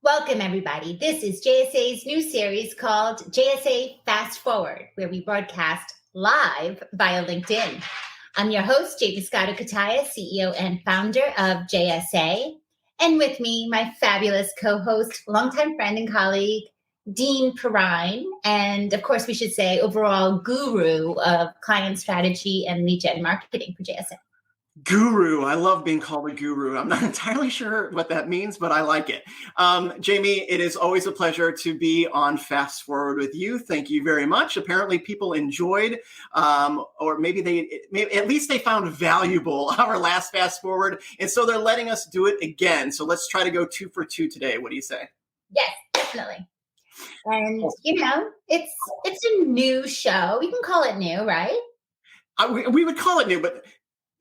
Welcome, everybody. This is JSA's new series called JSA Fast Forward, where we broadcast live via LinkedIn. I'm your host, Jamie Scotto-Kataya, CEO and founder of JSA. And with me, my fabulous co-host, longtime friend and colleague, Dean Perrine, and of course, we should say overall guru of client strategy and lead gen marketing for JSA. Guru. I love being called a guru. I'm not entirely sure what that means, but I like it. Jamie, it is always a pleasure to be on Fast Forward with you. Thank you very much. Apparently people enjoyed, or maybe at least they found valuable our last Fast Forward. And so they're letting us do it again. So let's try to go 2 for 2 today. What do you say? Yes, definitely. And, it's a new show. We can call it new, right? We would call it new, but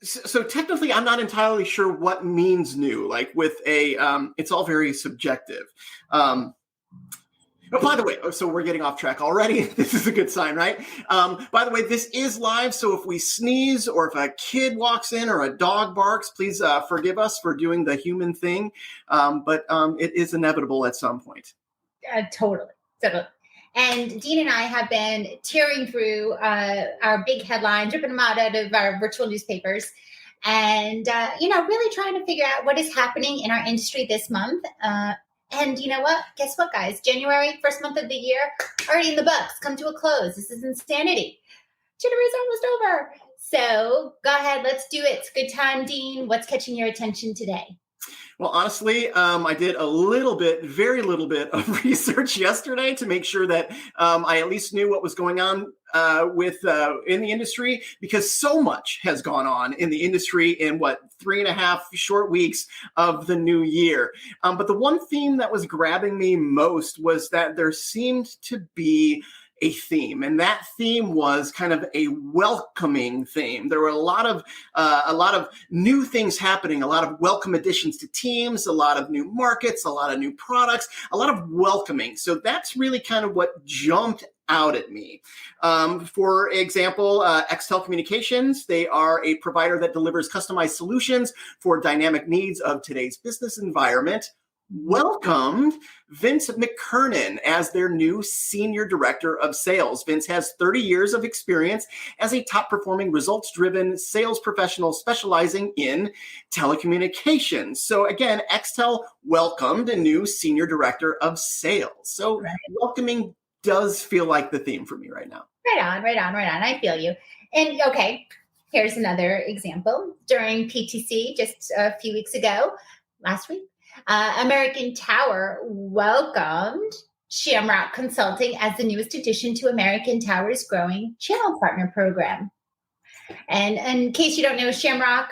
so technically, I'm not entirely sure what means new. Like with it's all very subjective. But by the way, so we're getting off track already. This is a good sign, right? By the way, this is live. So if we sneeze or if a kid walks in or a dog barks, please forgive us for doing the human thing. But it is inevitable at some point. Totally. And Dean and I have been tearing through our big headlines, ripping them out of our virtual newspapers, and, really trying to figure out what is happening in our industry this month. And you know what? Guess what, guys? January, first month of the year, already in the books, come to a close. This is insanity. January's almost over. So go ahead. Let's do it. It's a good time, Dean. What's catching your attention today? Well, honestly, I did very little bit of research yesterday to make sure that I at least knew what was going on in the industry, because so much has gone on in the industry in 3.5 short weeks of the new year. But the one theme that was grabbing me most was that there seemed to be a theme, and that theme was kind of a welcoming theme. There were a lot of new things happening, a lot of welcome additions to teams, a lot of new markets, a lot of new products, a lot of welcoming. So that's really kind of what jumped out at me. For example, Xtel Communications, they are a provider that delivers customized solutions for dynamic needs of today's business environment. Welcomed Vince McKernan as their new Senior Director of Sales. Vince has 30 years of experience as a top-performing, results-driven sales professional specializing in telecommunications. So again, Xtel welcomed a new Senior Director of Sales. So welcoming does feel like the theme for me right now. Right on. I feel you. And okay, here's another example. During PTC just a few weeks ago, last week, American Tower welcomed Shamrock Consulting as the newest addition to American Tower's growing channel partner program. And in case you don't know, Shamrock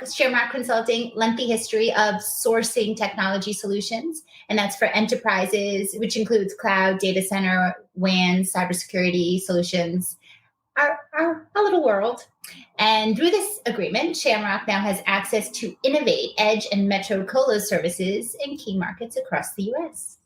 Consulting, lengthy history of sourcing technology solutions, and that's for enterprises, which includes cloud, data center, WAN, cybersecurity solutions, our little world. And through this agreement, Shamrock now has access to Innovate, Edge, and Metro Colo services in key markets across the U.S.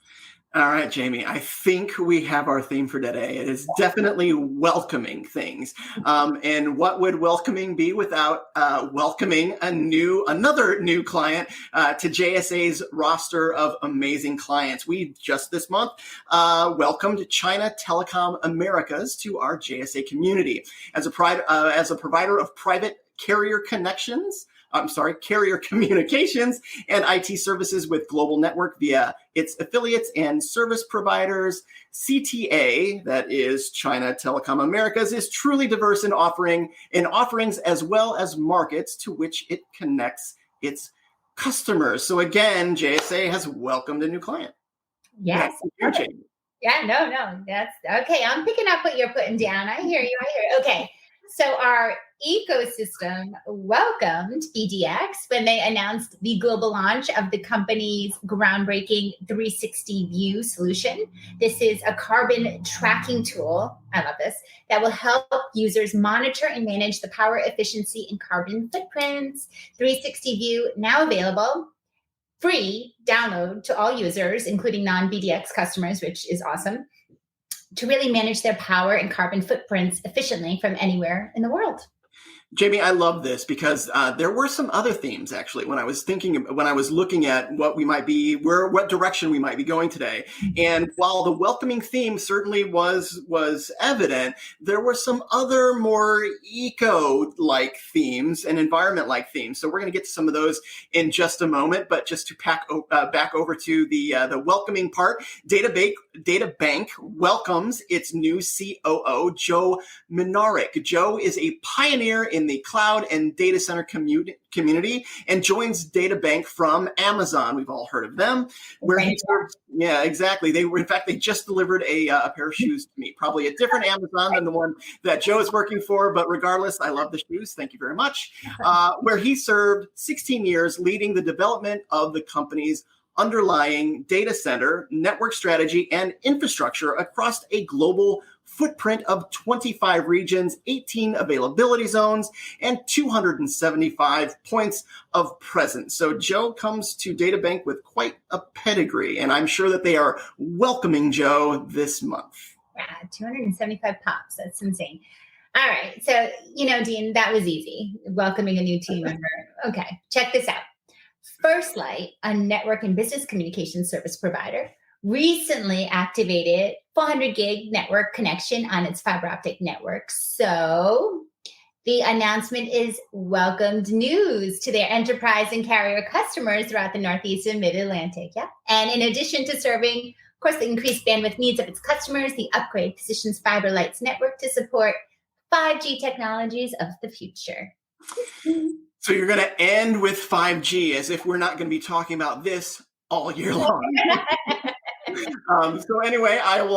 All right, Jamie, I think we have our theme for today. It is definitely welcoming things. And what would welcoming be without welcoming another new client to JSA's roster of amazing clients? We just this month welcomed China Telecom Americas to our JSA community. As a provider of private carrier communications and IT services with global network via its affiliates and service providers. CTA, that is China Telecom Americas, is truly diverse in offerings as well as markets to which it connects its customers. So again, JSA has welcomed a new client. Yes. Yeah, no, that's okay. I'm picking up what you're putting down. I hear you. Okay. So our ecosystem welcomed BDX when they announced the global launch of the company's groundbreaking 360 View solution. This is a carbon tracking tool, I love this, that will help users monitor and manage the power efficiency and carbon footprints. 360 View now available, free download to all users, including non-BDX customers, which is awesome, to really manage their power and carbon footprints efficiently from anywhere in the world. Jamie, I love this because there were some other themes actually when I was looking at what we might be, what direction we might be going today. And while the welcoming theme certainly was evident, there were some other more eco-like themes and environment-like themes. So we're going to get to some of those in just a moment. But just to back over to the welcoming part, Data Bank welcomes its new COO, Joe Minaric. Joe is a pioneer in the cloud and data center community and joins Data Bank from Amazon. We've all heard of them. Yeah, exactly. They just delivered a pair of shoes to me, probably a different Amazon than the one that Joe is working for. But regardless, I love the shoes. Thank you very much. Where he served 16 years leading the development of the company's underlying data center, network strategy, and infrastructure across a global footprint of 25 regions, 18 availability zones, and 275 points of presence. So Joe comes to DataBank with quite a pedigree, and I'm sure that they are welcoming Joe this month. Yeah, 275 pops. That's insane. All right. So, Dean, that was easy. Welcoming a new team member. Okay, check this out. First Light, a network and business communication service provider, recently activated 400 gig network connection on its fiber optic network. So the announcement is welcomed news to their enterprise and carrier customers throughout the Northeast and Mid-Atlantic. Yeah. And in addition to serving, of course, the increased bandwidth needs of its customers, the upgrade positions Fiber Light's network to support 5G technologies of the future. So you're going to end with 5G as if we're not going to be talking about this all year long. So anyway, I'm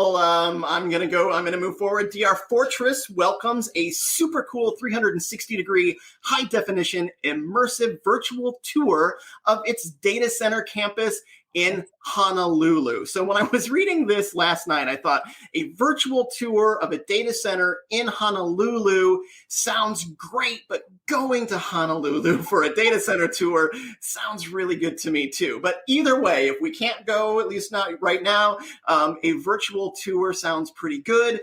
going to move forward. DR Fortress welcomes a super cool 360-degree high definition immersive virtual tour of its data center campus in Honolulu. So when I was reading this last night, I thought a virtual tour of a data center in Honolulu sounds great, but going to Honolulu for a data center tour sounds really good to me too. But either way, if we can't go, at least not right now, a virtual tour sounds pretty good.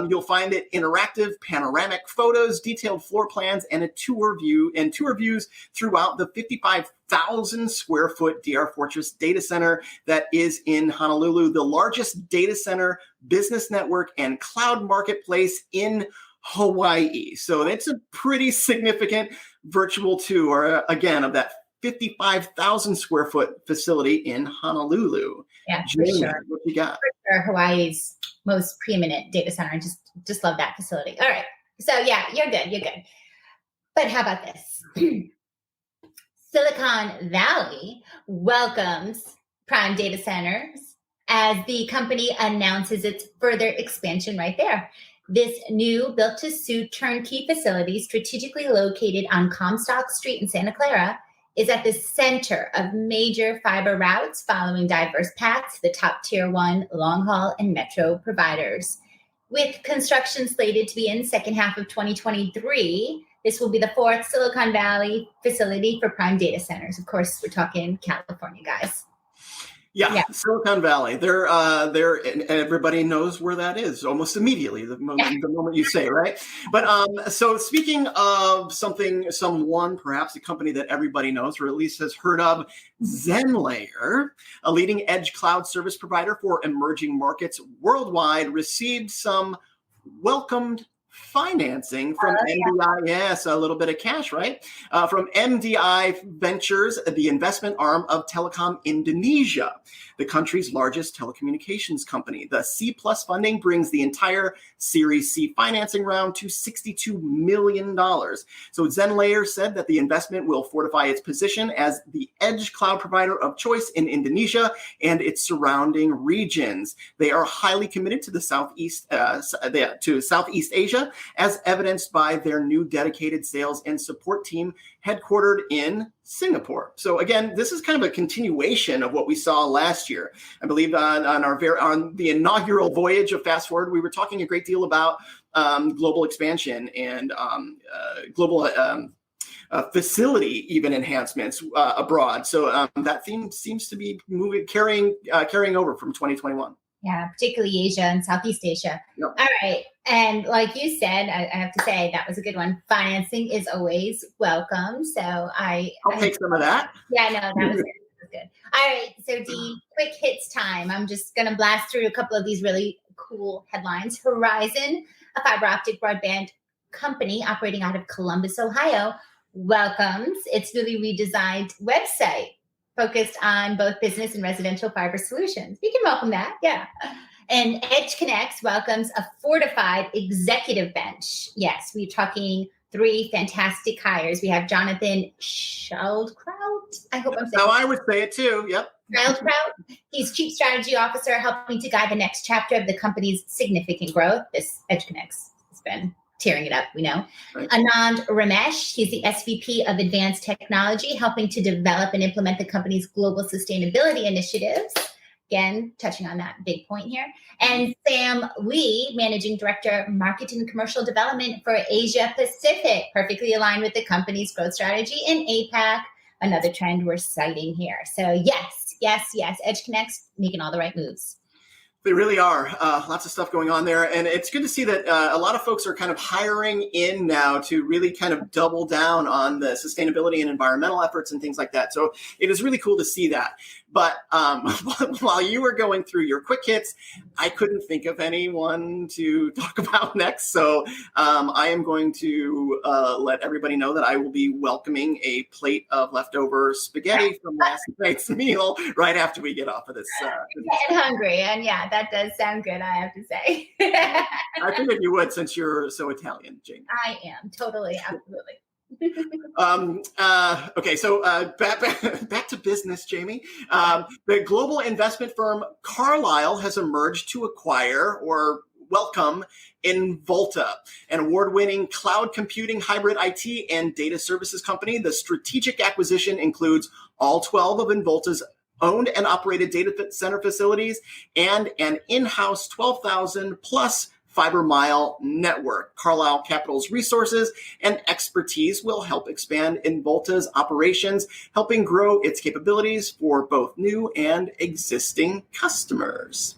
You'll find it interactive, panoramic photos, detailed floor plans, and tour views throughout the 55,000 square foot DR Fortress data center that is in Honolulu, the largest data center, business network, and cloud marketplace in Hawaii. So it's a pretty significant virtual tour, again, of that 55,000 square foot facility in Honolulu. Yeah, for sure. What you got? For sure, Hawaii's most preeminent data center. I just love that facility. All right. So yeah, you're good. But how about this? Silicon Valley welcomes Prime Data Centers as the company announces its further expansion right there. This new built-to-suit turnkey facility, strategically located on Comstock Street in Santa Clara, is at the center of major fiber routes following diverse paths to the top tier 1 long-haul and metro providers. With construction slated to be in second half of 2023, this will be the 4th Silicon Valley facility for Prime Data Centers. Of course, we're talking California, guys. Yeah, Silicon Valley. They're and everybody knows where that is almost immediately the moment you say, right? But so speaking of someone, perhaps a company that everybody knows or at least has heard of, ZenLayer, a leading edge cloud service provider for emerging markets worldwide, received some welcomed financing from MDI. Yes, a little bit of cash, right? From MDI Ventures, the investment arm of Telecom Indonesia, the country's largest telecommunications company. The C+ funding brings the entire Series C financing round to $62 million. So ZenLayer said that the investment will fortify its position as the edge cloud provider of choice in Indonesia and its surrounding regions. They are highly committed to the Southeast Asia, as evidenced by their new dedicated sales and support team headquartered in Singapore. So again, this is kind of a continuation of what we saw last year. I believe on the inaugural voyage of Fast Forward, we were talking a great deal about global expansion and global facility even enhancements abroad. So that theme seems to be carrying over from 2021. Yeah, particularly Asia and Southeast Asia. Yep. All right. And like you said, I have to say that was a good one. Financing is always welcome. So I'll take some of that. Yeah, no, that was good. That was good. All right. So Dean, quick hits time. I'm just going to blast through a couple of these really cool headlines. Horizon, a fiber optic broadband company operating out of Columbus, Ohio, welcomes its newly redesigned website focused on both business and residential fiber solutions. We can welcome that. Yeah. And Edge Connects welcomes a fortified executive bench. Yes, we're talking 3 fantastic hires. We have Jonathan Schildkraut. I hope I'm saying how I would say it too. Yep. Schildkraut. He's Chief Strategy Officer, helping to guide the next chapter of the company's significant growth. This Edge Connects has been tearing it up, we know. Right. Anand Ramesh, he's the SVP of Advanced Technology, helping to develop and implement the company's global sustainability initiatives. Again, touching on that big point here. And Sam Lee, Managing Director, Marketing and Commercial Development for Asia Pacific, perfectly aligned with the company's growth strategy in APAC, another trend we're citing here. So yes, Edge Connects making all the right moves. They really are. Lots of stuff going on there. And it's good to see that a lot of folks are kind of hiring in now to really kind of double down on the sustainability and environmental efforts and things like that. So it is really cool to see that. But while you were going through your quick hits, I couldn't think of anyone to talk about next. So I am going to let everybody know that I will be welcoming a plate of leftover spaghetti from last night's meal right after we get off of this. Getting hungry. And yeah, that does sound good, I have to say. I figured you would since you're so Italian, Jamie. I am. Totally. Absolutely. Okay, so back to business, Jamie. The global investment firm Carlyle has emerged to acquire or welcome Involta, an award-winning cloud computing, hybrid IT, and data services company. The strategic acquisition includes all 12 of Involta's owned and operated data center facilities and an in-house 12,000 plus fiber mile network. Carlyle Capital's resources and expertise will help expand Involta's operations, helping grow its capabilities for both new and existing customers.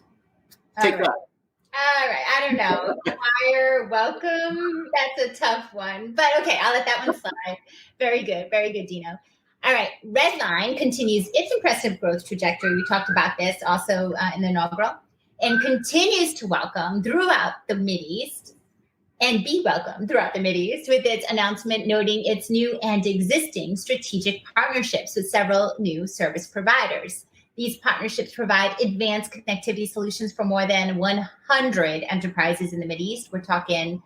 Take that. All right. I don't know. Acquire, welcome. That's a tough one. But okay, I'll let that one slide. Very good. Very good, Dino. All right. Redline continues its impressive growth trajectory. We talked about this also in the inaugural. And continues to welcome throughout the Mideast and be welcomed throughout the Mideast with its announcement noting its new and existing strategic partnerships with several new service providers. These partnerships provide advanced connectivity solutions for more than 100 enterprises in the Mideast. We're talking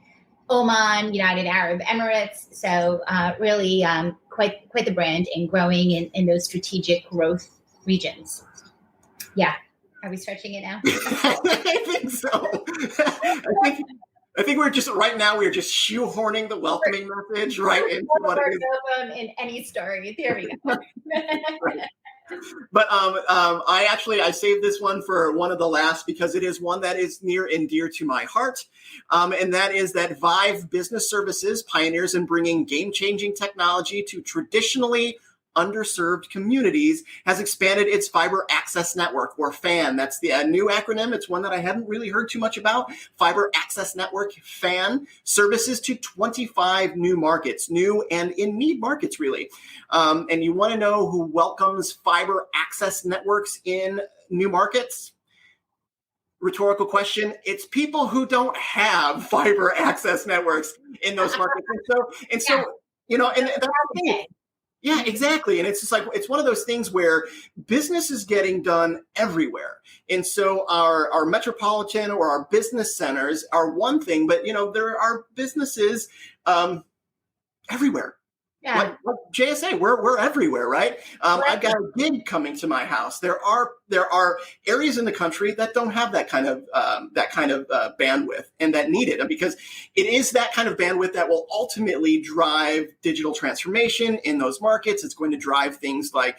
Oman, United Arab Emirates. So really quite the brand and growing in those strategic growth regions. Yeah. Are we stretching it now? I think so. I think we're just right now. We're just shoehorning the welcoming message right into what it is. In any story. There we go. Right. But I saved this one for one of the last because it is one that is near and dear to my heart, and that is that Vive Business Services, pioneers in bringing game-changing technology to traditionally underserved communities, has expanded its fiber access network, or FAN. That's the new acronym. It's one that I haven't really heard too much about. Fiber Access Network, FAN, services to 25 new markets, new and in need markets, really. And you want to know who welcomes fiber access networks in new markets? Rhetorical question. It's people who don't have fiber access networks in those markets. And so, you know, and that's the thing. Yeah, exactly. And it's just like, it's one of those things where business is getting done everywhere. And so our metropolitan or our business centers are one thing, but, you know, there are businesses everywhere. Yeah. Like JSA, we're everywhere, right? I've got a gig coming to my house. There are areas in the country that don't have that kind of bandwidth and that need it, because it is that kind of bandwidth that will ultimately drive digital transformation in those markets. It's going to drive things like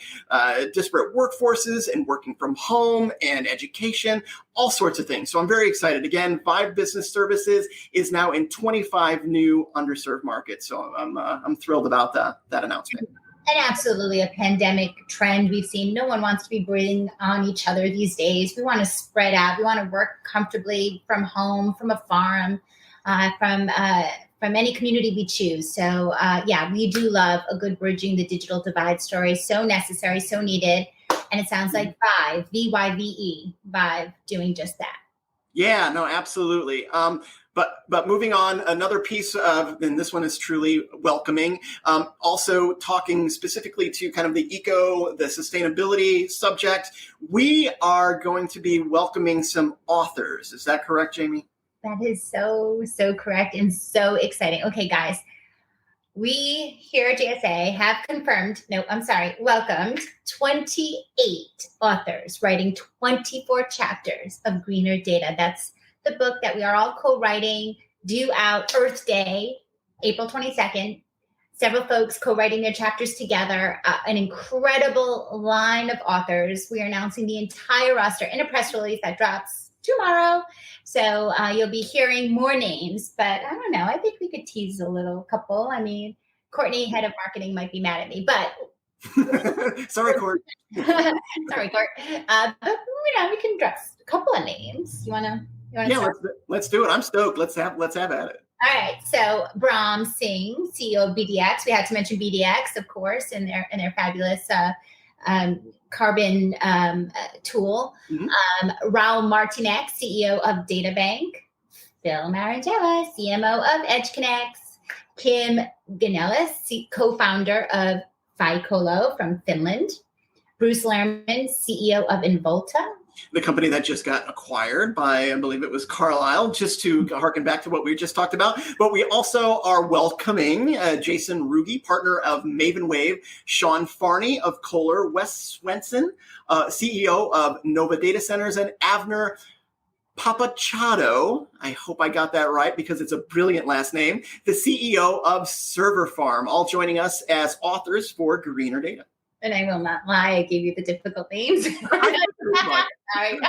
disparate workforces and working from home and education, all sorts of things. So I'm very excited. Again, Vive Business Services is now in 25 new underserved markets. So I'm thrilled about that announcement. And absolutely a pandemic trend we've seen. No one wants to be breathing on each other these days. We want to spread out. We want to work comfortably from home, from a farm, from any community we choose. So yeah, we do love a good bridging the digital divide story. So necessary, so needed. And it sounds like Vive, VYVE, Vive doing just that. Yeah, no, absolutely. But moving on, another piece of, and this one is truly welcoming, also talking specifically to kind of the sustainability subject, we are going to be welcoming some authors. Is that correct, Jamie? That is so correct and so exciting. Okay, guys, we here at JSA have welcomed 28 authors writing 24 chapters of Greener Data. That's the book that we are all co-writing, due out Earth Day, April 22nd. Several folks co-writing their chapters together, an incredible line of authors. We are announcing the entire roster in a press release that drops tomorrow. So you'll be hearing more names, but I don't know. I think we could tease a little couple. I mean, Courtney, head of marketing, might be mad at me, but sorry, Court. Sorry, Court. But we can drop a couple of names. You want to? Yeah, let's do it. I'm stoked. Let's have at it. All right. So Brahm Singh, CEO of BDX. We had to mention BDX, of course, and their fabulous carbon tool. Mm-hmm. Raul Martinez, CEO of DataBank. Phil Marangella, CMO of EdgeConnects. Kim Ganelis, co-founder of Ficolo from Finland. Bruce Lehrman, CEO of Involta. The company that just got acquired by, I believe it was Carlyle, just to harken back to what we just talked about. But we also are welcoming Jason Ruge, partner of Maven Wave, Sean Farney of Kohler, Wes Swenson, CEO of Nova Data Centers, and Avner Papachado, I hope I got that right because it's a brilliant last name, the CEO of Server Farm, all joining us as authors for Greener Data. And I will not lie, I gave you the difficult names. Sorry.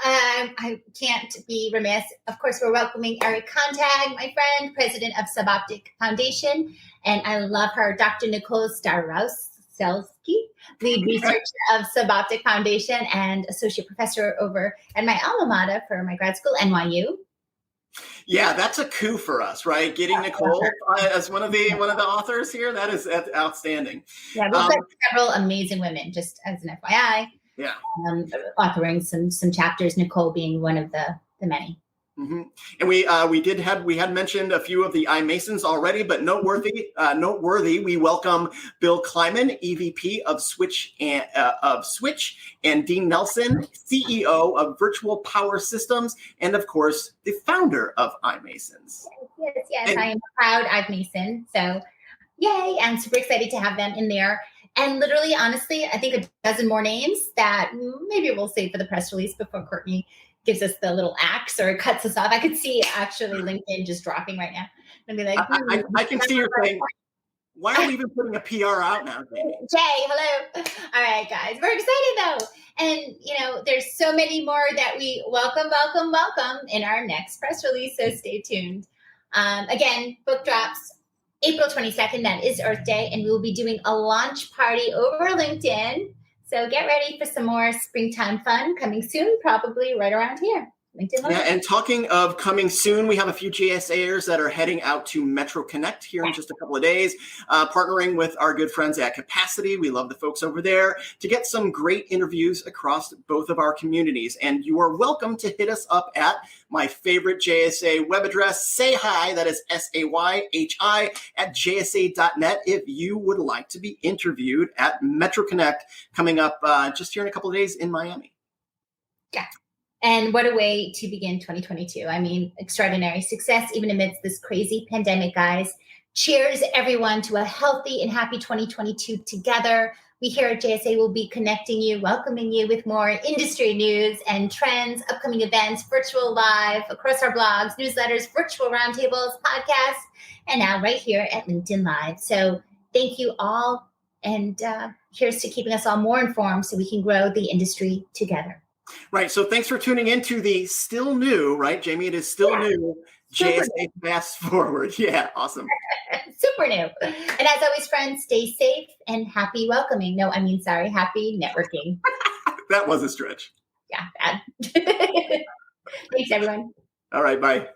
And I can't be remiss. Of course, we're welcoming Eric Contag, my friend, president of Suboptic Foundation. And I love her, Dr. Nicole Starowski, lead researcher of Suboptic Foundation and associate professor over at my alma mater for my grad school, NYU. Yeah, that's a coup for us, right? Getting Nicole as one of the authors here, that's outstanding. Yeah, we've got several amazing women, just as an FYI. Yeah, authoring some chapters. Nicole being one of the many. Mm-hmm. And we had mentioned a few of the iMasons already, but noteworthy, we welcome Bill Kleiman, EVP of Switch and Dean Nelson, CEO of Virtual Power Systems, and of course the founder of iMasons. Yes, I am a proud iMason. So yay, I'm super excited to have them in there. And literally, honestly, I think a dozen more names that maybe we'll save for the press release before Courtney gives us the little axe or cuts us off. I could see actually LinkedIn just dropping right now. And be like, I can see you're saying, why are we even putting a PR out now, Jamie? Jay, hello. All right, guys. We're excited though. And there's so many more that we welcome in our next press release. So stay tuned. Again, book drops April 22nd. That is Earth Day. And we'll be doing a launch party over LinkedIn. So get ready for some more springtime fun coming soon, probably right around here. LinkedIn Live. Yeah, and talking of coming soon, we have a few JSAers that are heading out to Metro Connect here in just a couple of days, partnering with our good friends at Capacity. We love the folks over there to get some great interviews across both of our communities. And you are welcome to hit us up at my favorite JSA web address, say hi, that is SAYHI at jsa.net if you would like to be interviewed at Metro Connect coming up just here in a couple of days in Miami. Yeah. And what a way to begin 2022. I mean, extraordinary success, even amidst this crazy pandemic, guys. Cheers, everyone, to a healthy and happy 2022 together. We here at JSA will be connecting you, welcoming you with more industry news and trends, upcoming events, virtual live, across our blogs, newsletters, virtual roundtables, podcasts, and now right here at LinkedIn Live. So thank you all. And here's to keeping us all more informed so we can grow the industry together. Right. So thanks for tuning in to the still new, right, Jamie? It is still new Super JSA fast forward. Yeah, awesome. Super new. And as always, friends, stay safe and happy welcoming. No, I mean, sorry, happy networking. That was a stretch. Yeah, bad. Thanks, everyone. All right, bye.